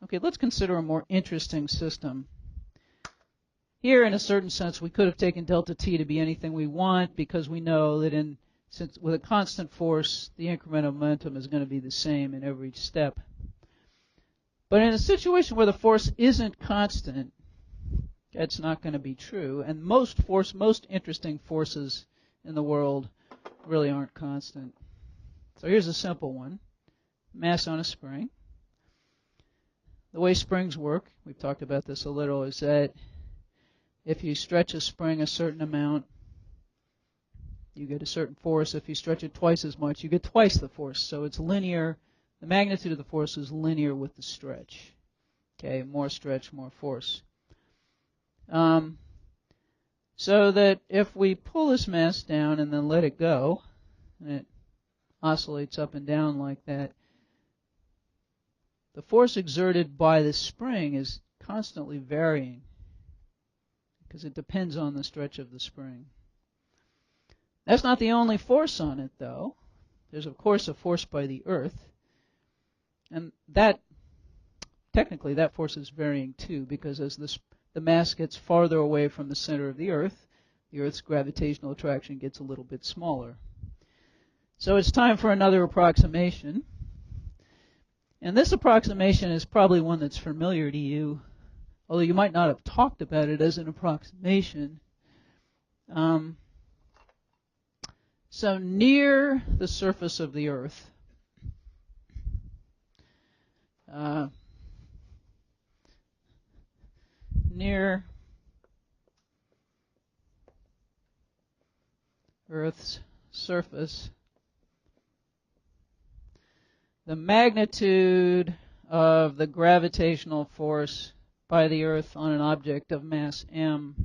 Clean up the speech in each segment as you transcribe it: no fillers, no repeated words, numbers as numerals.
Okay, let's consider a more interesting system. Here, in a certain sense, we could have taken delta t to be anything we want because we know that since with a constant force, the increment of momentum is going to be the same in every step. But in a situation where the force isn't constant, that's not going to be true. And most interesting forces in the world really aren't constant. So here's a simple one. Mass on a spring. The way springs work, we've talked about this a little, is that if you stretch a spring a certain amount, you get a certain force. If you stretch it twice as much, you get twice the force. So it's linear. The magnitude of the force is linear with the stretch. Okay, more stretch, more force. So that if we pull this mass down and then let it go, and it oscillates up and down like that, the force exerted by the spring is constantly varying because it depends on the stretch of the spring. That's not the only force on it, though. There's, of course, a force by the Earth. And technically, that force is varying, too, because as the mass gets farther away from the center of the Earth's gravitational attraction gets a little bit smaller. So it's time for another approximation. And this approximation is probably one that's familiar to you, although you might not have talked about it as an approximation. So near the surface of the Earth, near Earth's surface, the magnitude of the gravitational force by the Earth on an object of mass m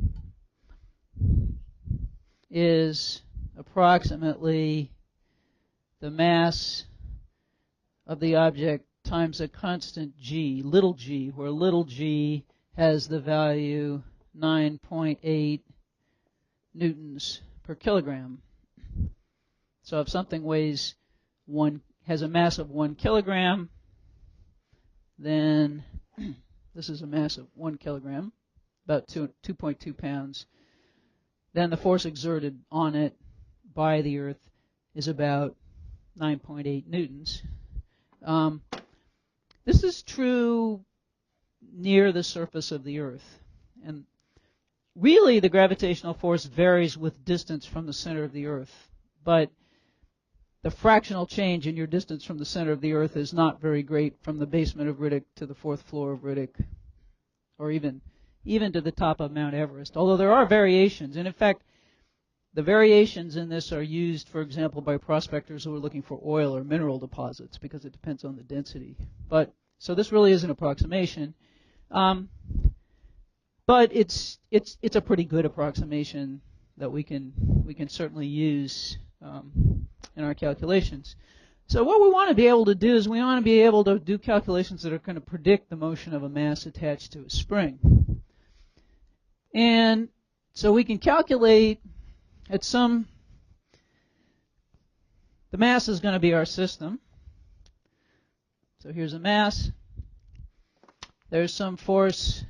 is approximately the mass of the object times a constant g, little g, where little g has the value 9.8 newtons per kilogram. So if something has a mass of 1 kilogram, then this is a mass of 1 kilogram, about 2.2 pounds. Then the force exerted on it by the Earth is about 9.8 newtons. This is true near the surface of the Earth. And really, the gravitational force varies with distance from the center of the Earth. But the fractional change in your distance from the center of the Earth is not very great from the basement of Riddick to the 4th floor of Riddick, or even to the top of Mount Everest, although there are variations. And in fact, the variations in this are used, for example, by prospectors who are looking for oil or mineral deposits because it depends on the density. So this really is an approximation. But it's a pretty good approximation that we can certainly use in our calculations. So what we want to be able to do is we want to be able to do calculations that are going to predict the motion of a mass attached to a spring. And so we can calculate the mass is going to be our system. So here's a mass. There's some force.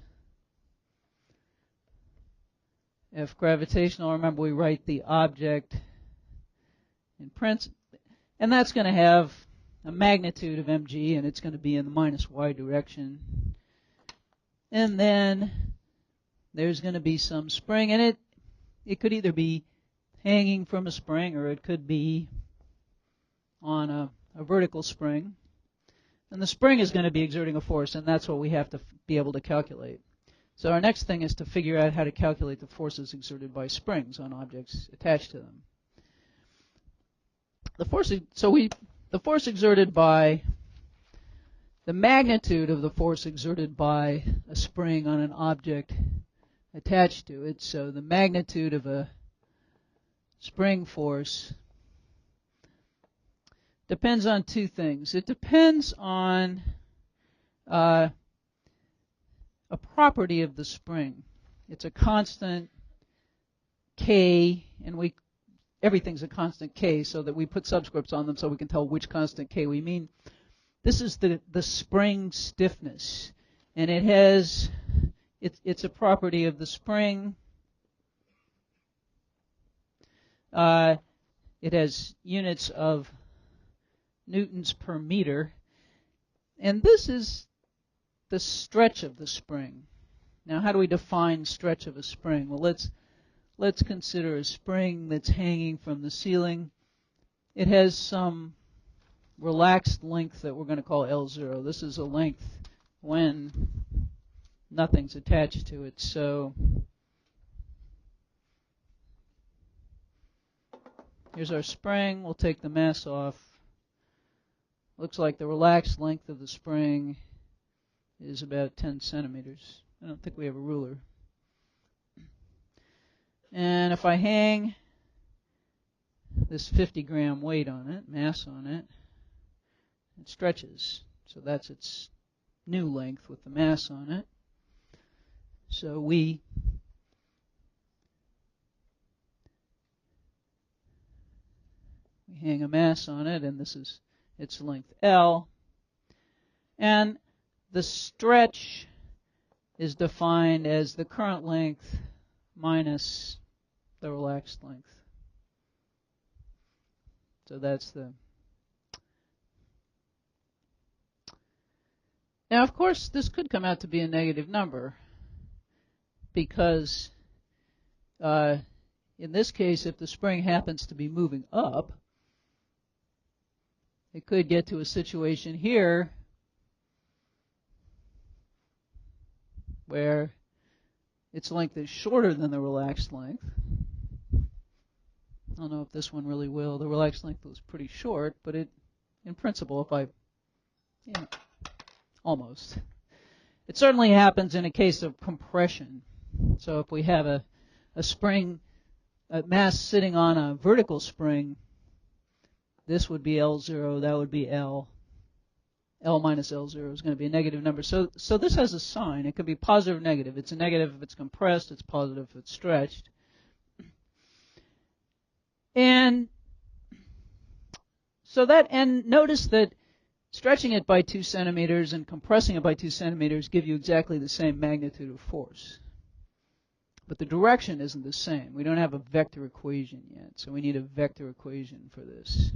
If gravitational, remember we write the object in principle, and that's going to have a magnitude of mg, and it's going to be in the minus y direction. And then there's going to be some spring, and it could either be hanging from a spring or it could be on a vertical spring. And the spring is going to be exerting a force, and that's what we have to be able to calculate. So our next thing is to figure out how to calculate the forces exerted by springs on objects attached to them. The magnitude of the force exerted by a spring on an object attached to it. So the magnitude of a spring force depends on two things. It depends on a property of the spring. It's a constant K, and everything's a constant K, so that we put subscripts on them so we can tell which constant K we mean. This is the spring stiffness, and it has it's a property of the spring. It has units of newtons per meter, and this is the stretch of the spring. Now, how do we define stretch of a spring? Well, let's consider a spring that's hanging from the ceiling. It has some relaxed length that we're going to call L0. This is a length when nothing's attached to it. So here's our spring. We'll take the mass off. Looks like the relaxed length of the spring is about 10 centimeters. I don't think we have a ruler. And if I hang this 50-gram weight on it, mass on it, it stretches. So that's its new length with the mass on it. So we hang a mass on it, and this is its length L. And the stretch is defined as the current length minus the relaxed length. So that's the... Now, of course, this could come out to be a negative number because in this case, if the spring happens to be moving up, it could get to a situation here where its length is shorter than the relaxed length. I don't know if this one really will. The relaxed length was pretty short, but it, in principle, if I, almost. It certainly happens in a case of compression. So if we have a spring, a mass sitting on a vertical spring, this would be L0, that would be L. L minus L0 is going to be a negative number. So this has a sign. It could be positive or negative. It's a negative if it's compressed. It's positive if it's stretched. And so that, and notice that stretching it by 2 centimeters and compressing it by 2 centimeters give you exactly the same magnitude of force. But the direction isn't the same. We don't have a vector equation yet, so we need a vector equation for this.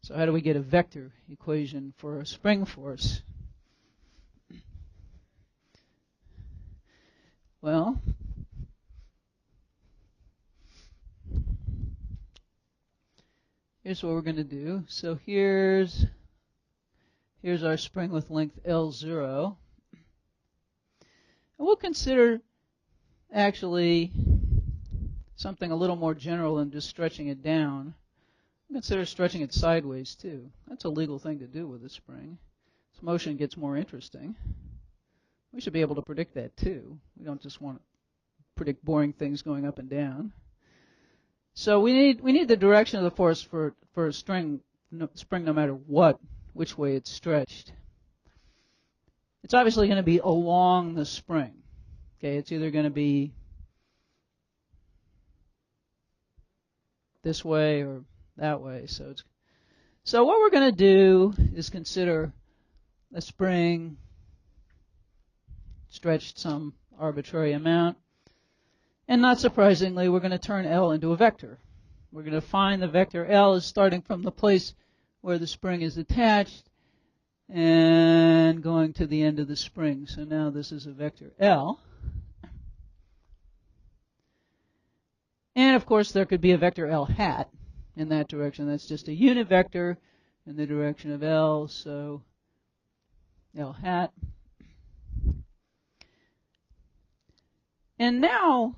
So how do we get a vector equation for a spring force? Well, here's what we're going to do. So here's our spring with length L0. And we'll consider actually something a little more general than just stretching it down. Consider stretching it sideways too. That's a legal thing to do with a spring. Its motion gets more interesting. We should be able to predict that too. We don't just want to predict boring things going up and down. So we need the direction of the force for a spring no matter which way it's stretched. It's obviously going to be along the spring. Okay, it's either going to be this way or that way. So what we're going to do is consider a spring stretched some arbitrary amount. And not surprisingly, we're going to turn L into a vector. We're going to find the vector L is starting from the place where the spring is attached and going to the end of the spring. So now this is a vector L. And of course, there could be a vector L hat in that direction. That's just a unit vector in the direction of L, so L hat. And now,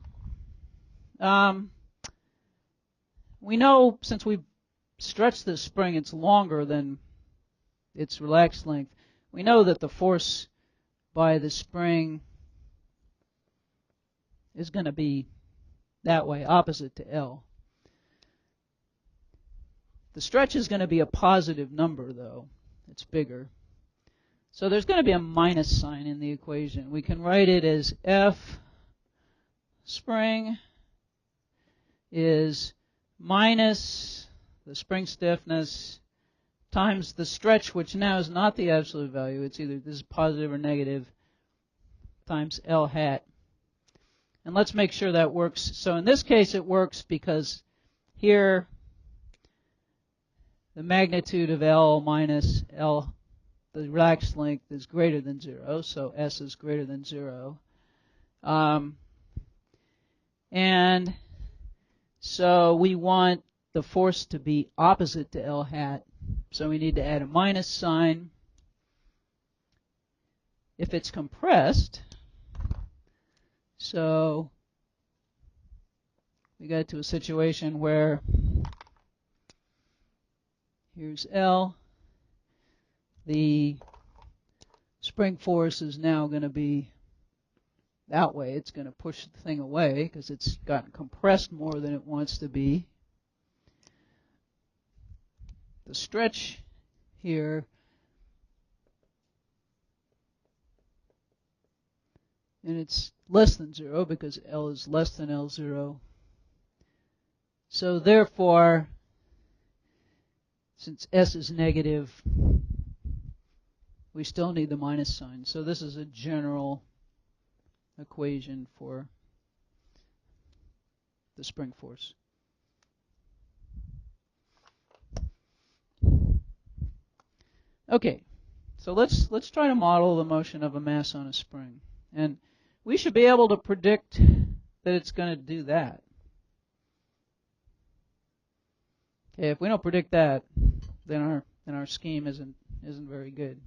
we know since we've stretched this spring, it's longer than its relaxed length. We know that the force by the spring is going to be that way, opposite to L. The stretch is going to be a positive number, though. It's bigger. So there's going to be a minus sign in the equation. We can write it as F spring is minus the spring stiffness times the stretch, which now is not the absolute value. It's either this is positive or negative, times L hat. And let's make sure that works. So in this case it works because here the magnitude of L minus L, the relaxed length, is greater than 0, so S is greater than 0. And so we want the force to be opposite to L hat, so we need to add a minus sign. If it's compressed, so we got to a situation where here's L. The spring force is now going to be that way. It's going to push the thing away because it's gotten compressed more than it wants to be. The stretch here, and it's less than 0 because L is less than L0. So therefore, since S is negative, we still need the minus sign. So this is a general equation for the spring force. Okay, so let's try to model the motion of a mass on a spring. And we should be able to predict that it's going to do that. Okay, if we don't predict that, then our scheme isn't very good.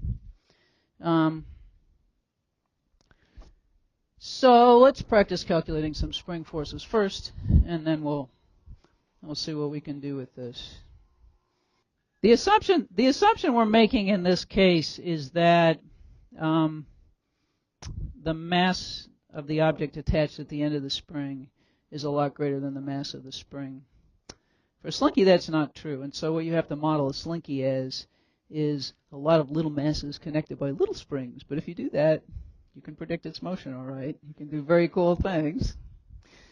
So let's practice calculating some spring forces first, and then we'll see what we can do with this. The assumption we're making in this case is that the mass of the object attached at the end of the spring is a lot greater than the mass of the spring. For a slinky, that's not true, and so what you have to model a slinky as is a lot of little masses connected by little springs. But if you do that, you can predict its motion all right. You can do very cool things.